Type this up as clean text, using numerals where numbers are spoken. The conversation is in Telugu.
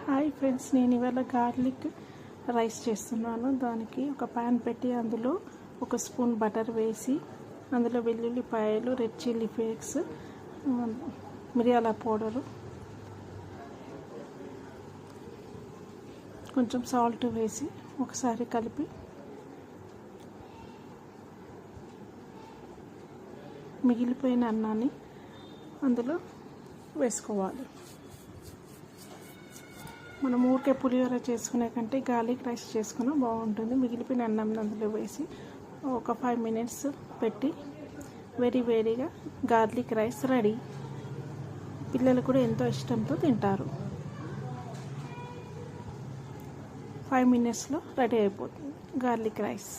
హాయ్ ఫ్రెండ్స్, నేను ఇవాళ గార్లిక్ రైస్ చేస్తున్నాను. దానికి ఒక ప్యాన్ పెట్టి అందులో ఒక స్పూన్ బటర్ వేసి అందులో వెల్లుల్లిపాయలు, రెడ్ చిల్లీ ఫ్లేక్స్, మిరియాల పౌడరు, కొంచెం సాల్ట్ వేసి ఒకసారి కలిపి మిగిలిపోయిన అన్నాన్ని అందులో వేసుకోవాలి. మనం ఊరికే పులిహోర చేసుకునే కంటే గార్లిక్ రైస్ చేసుకున్నా బాగుంటుంది. మిగిలిపోయిన అన్నం అందులో వేసి ఒక 5 minutes పెట్టి వేడిగా గార్లిక్ రైస్ రెడీ. పిల్లలు కూడా ఎంతో ఇష్టంతో తింటారు. 5 minutesలో రెడీ అయిపోతుంది గార్లిక్ రైస్.